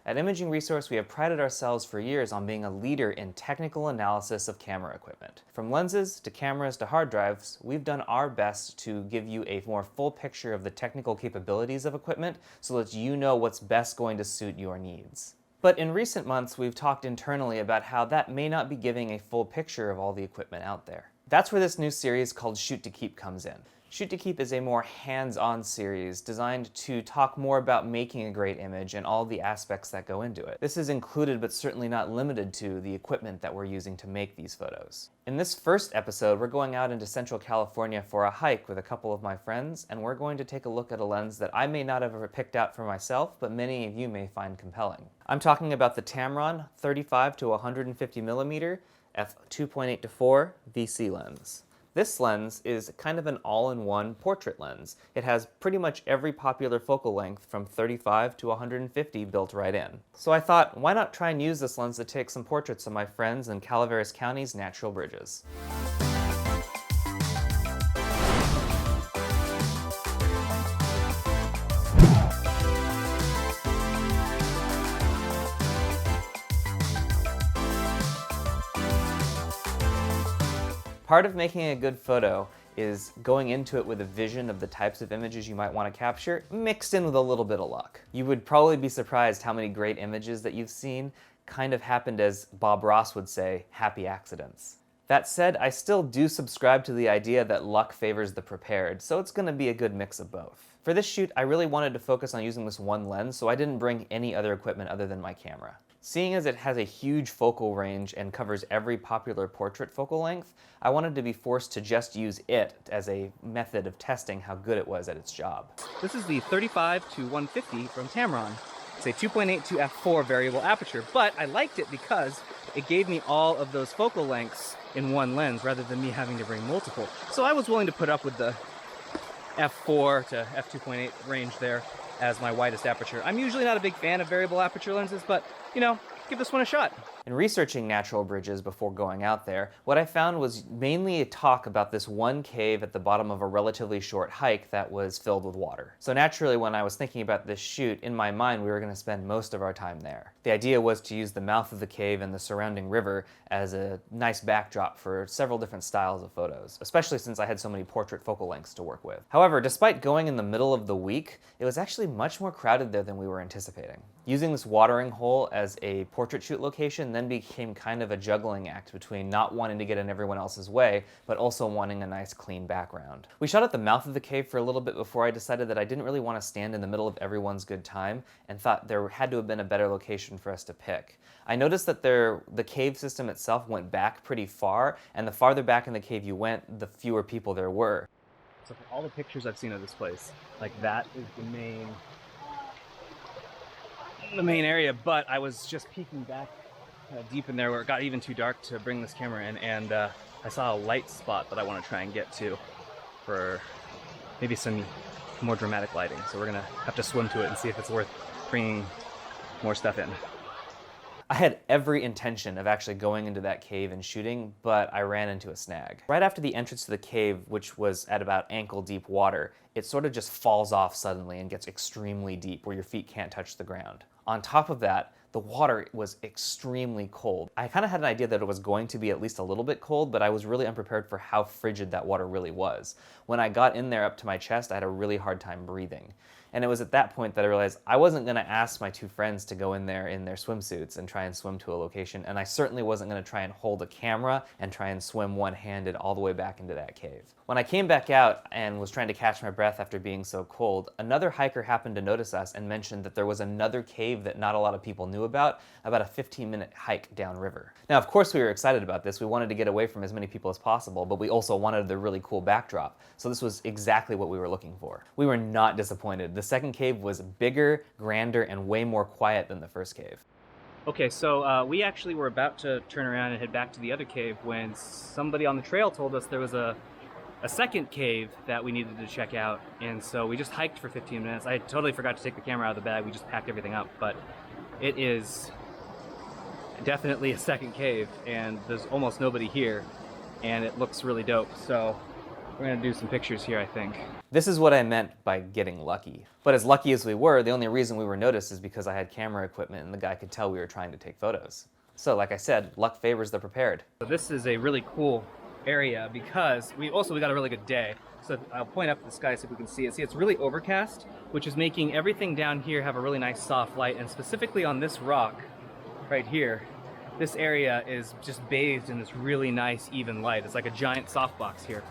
At Imaging Resource, we have prided ourselves for years on being a leader in technical analysis of camera equipment. From lenses to cameras to hard drives, we've done our best to give you a more full picture of the technical capabilities of equipment so that you know what's best going to suit your needs. But in recent months, we've talked internally about how that may not be giving a full picture of all the equipment out there. That's where this new series called Shoot to Keep comes in. Shoot to Keep is a more hands-on series designed to talk more about making a great image and all the aspects that go into it. This is included but certainly not limited to the equipment that we're using to make these photos. In this first episode, we're going out into Central California for a hike with a couple of my friends, and we're going to take a look at a lens that I may not have ever picked out for myself, but many of you may find compelling. I'm talking about the Tamron 35-150mm f2.8-4 VC lens. This lens is kind of an all-in-one portrait lens. It has pretty much every popular focal length from 35 to 150 built right in. So I thought, why not try and use this lens to take some portraits of my friends in Calaveras County's natural bridges. Part of making a good photo is going into it with a vision of the types of images you might want to capture, mixed in with a little bit of luck. You would probably be surprised how many great images that you've seen kind of happened, as Bob Ross would say, happy accidents. That said, I still do subscribe to the idea that luck favors the prepared, so it's going to be a good mix of both. For this shoot, I really wanted to focus on using this one lens, so I didn't bring any other equipment other than my camera. Seeing as it has a huge focal range and covers every popular portrait focal length, I wanted to be forced to just use it as a method of testing how good it was at its job. This is the 35-150 from Tamron. It's a 2.8 to f4 variable aperture, but I liked it because it gave me all of those focal lengths in one lens rather than me having to bring multiple. So I was willing to put up with the f4 to f2.8 range there as my widest aperture. I'm usually not a big fan of variable aperture lenses, but you know, give this one a shot. In researching natural bridges before going out there, what I found was mainly a talk about this one cave at the bottom of a relatively short hike that was filled with water. So naturally, when I was thinking about this shoot, in my mind we were going to spend most of our time there. The idea was to use the mouth of the cave and the surrounding river as a nice backdrop for several different styles of photos, especially since I had so many portrait focal lengths to work with. However, despite going in the middle of the week, it was actually much more crowded there than we were anticipating. Using this watering hole as a portrait shoot location then became kind of a juggling act between not wanting to get in everyone else's way, but also wanting a nice clean background. We shot at the mouth of the cave for a little bit before I decided that I didn't really want to stand in the middle of everyone's good time, and thought there had to have been a better location for us to pick. I noticed that the cave system itself went back pretty far, and the farther back in the cave you went, the fewer people there were. So for all the pictures I've seen of this place, like that is the main area, but I was just peeking back deep in there where it got even too dark to bring this camera in, and I saw a light spot that I want to try and get to for maybe some more dramatic lighting. So we're gonna have to swim to it and see if it's worth bringing more stuff in. I had every intention of actually going into that cave and shooting, but I ran into a snag. Right after the entrance to the cave, which was at about ankle-deep water, it sort of just falls off suddenly and gets extremely deep where your feet can't touch the ground. On top of that, the water was extremely cold. I kind of had an idea that it was going to be at least a little bit cold, but I was really unprepared for how frigid that water really was. When I got in there up to my chest, I had a really hard time breathing. And it was at that point that I realized I wasn't going to ask my two friends to go in there in their swimsuits and try and swim to a location, and I certainly wasn't going to try and hold a camera and try and swim one-handed all the way back into that cave. When I came back out and was trying to catch my breath after being so cold, another hiker happened to notice us and mentioned that there was another cave that not a lot of people knew about a 15-minute hike downriver. Now, of course, we were excited about this. We wanted to get away from as many people as possible, but we also wanted the really cool backdrop. So this was exactly what we were looking for. We were not disappointed. The second cave was bigger, grander, and way more quiet than the first cave. Okay, so we actually were about to turn around and head back to the other cave when somebody on the trail told us there was a second cave that we needed to check out, and so we just hiked for 15 minutes. I totally forgot to take the camera out of the bag. We just packed everything up, but it is definitely a second cave, and there's almost nobody here, and it looks really dope. So we're gonna do some pictures here, I think. This is what I meant by getting lucky. But as lucky as we were, the only reason we were noticed is because I had camera equipment and the guy could tell we were trying to take photos. So like I said, luck favors the prepared. So this is a really cool area because we got a really good day. So I'll point up to the sky so we can see it. See, it's really overcast, which is making everything down here have a really nice soft light. And specifically on this rock right here, this area is just bathed in this really nice even light. It's like a giant softbox here.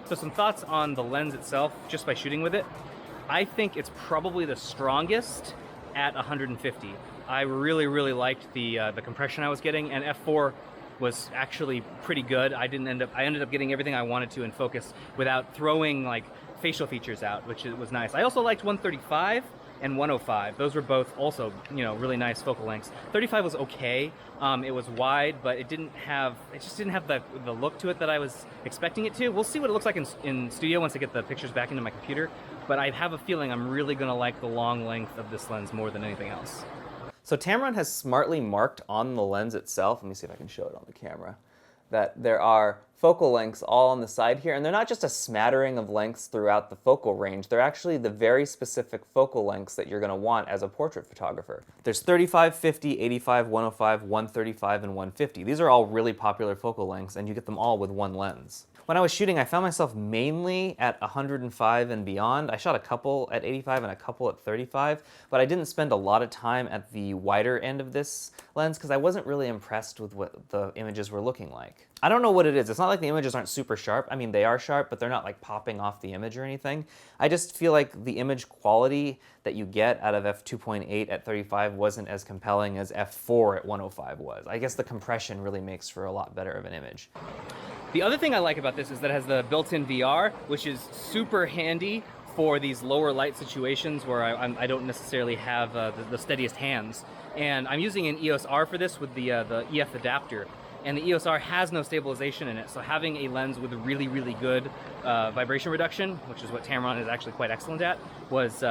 So some thoughts on the lens itself, just by shooting with it. I think it's probably the strongest at 150. I really liked the compression I was getting, and f4 was actually pretty good. I ended up getting everything I wanted to in focus without throwing like facial features out, which was nice. I also liked 135 and 105. Those were both also, you know, really nice focal lengths. 35 was okay. It was wide, but it just didn't have the look to it that I was expecting it to. We'll see what it looks like in studio once I get the pictures back into my computer, but I have a feeling I'm really gonna like the long length of this lens more than anything else. So Tamron has smartly marked on the lens itself, let me see if I can show it on the camera, that there are focal lengths all on the side here, and they're not just a smattering of lengths throughout the focal range, they're actually the very specific focal lengths that you're going to want as a portrait photographer. There's 35, 50, 85, 105, 135, and 150. These are all really popular focal lengths, and you get them all with one lens. When I was shooting, I found myself mainly at 105 and beyond. I shot a couple at 85 and a couple at 35, but I didn't spend a lot of time at the wider end of this lens because I wasn't really impressed with what the images were looking like. I don't know what it is. It's not like the images aren't super sharp. I mean, they are sharp, but they're not like popping off the image or anything. I just feel like the image quality that you get out of f2.8 at 35 wasn't as compelling as f4 at 105 was. I guess the compression really makes for a lot better of an image. The other thing I like about this is that it has the built-in VR, which is super handy for these lower light situations where I don't necessarily have the steadiest hands. And I'm using an EOS R for this with the EF adapter. And the EOS R has no stabilization in it, so having a lens with a really good vibration reduction, which is what Tamron is actually quite excellent at, was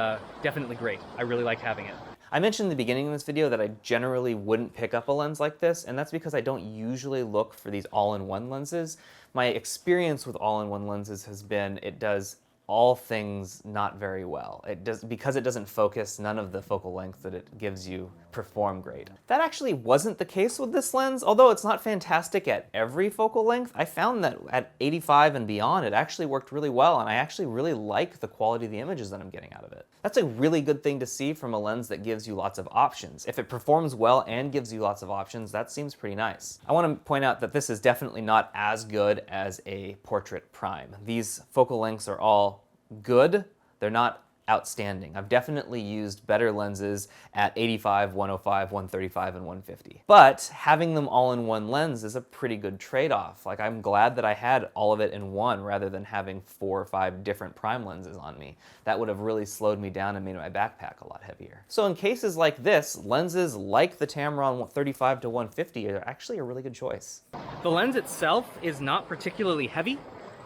definitely great. I really liked having it. I mentioned in the beginning of this video that I generally wouldn't pick up a lens like this, and that's because I don't usually look for these all-in-one lenses. My experience with all-in-one lenses has been it does all things not very well. Because it doesn't focus, none of the focal length that it gives you perform great. That actually wasn't the case with this lens. Although it's not fantastic at every focal length, I found that at 85 and beyond it actually worked really well, and I actually really like the quality of the images that I'm getting out of it. That's a really good thing to see from a lens that gives you lots of options. If it performs well and gives you lots of options, that seems pretty nice. I want to point out that this is definitely not as good as a portrait prime. These focal lengths are all good, they're not outstanding. I've definitely used better lenses at 85, 105, 135, and 150. But having them all in one lens is a pretty good trade-off. Like, I'm glad that I had all of it in one rather than having 4 or 5 different prime lenses on me. That would have really slowed me down and made my backpack a lot heavier. So in cases like this, lenses like the Tamron 35 to 150 are actually a really good choice. The lens itself is not particularly heavy,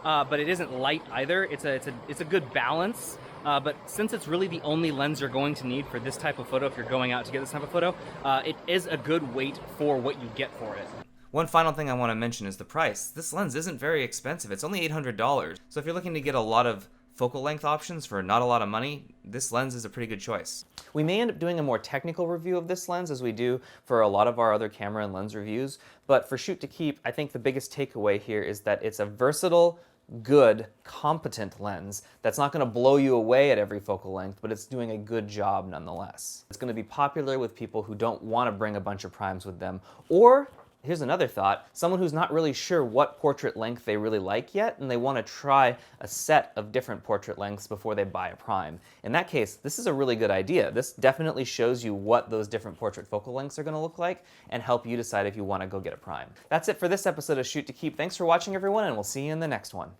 but it isn't light either. It's a good balance. But since it's really the only lens you're going to need for this type of photo, if you're going out to get this type of photo, it is a good weight for what you get for it. One final thing I want to mention is the price. This lens isn't very expensive. It's only $800. So if you're looking to get a lot of focal length options for not a lot of money, this lens is a pretty good choice. We may end up doing a more technical review of this lens as we do for a lot of our other camera and lens reviews, but for Shoot to Keep, I think the biggest takeaway here is that it's a versatile, good, competent lens that's not going to blow you away at every focal length, but it's doing a good job nonetheless. It's going to be popular with people who don't want to bring a bunch of primes with them, or here's another thought, someone who's not really sure what portrait length they really like yet, and they want to try a set of different portrait lengths before they buy a prime. In that case, this is a really good idea. This definitely shows you what those different portrait focal lengths are going to look like and help you decide if you want to go get a prime. That's it for this episode of Shoot to Keep. Thanks for watching, everyone, and we'll see you in the next one.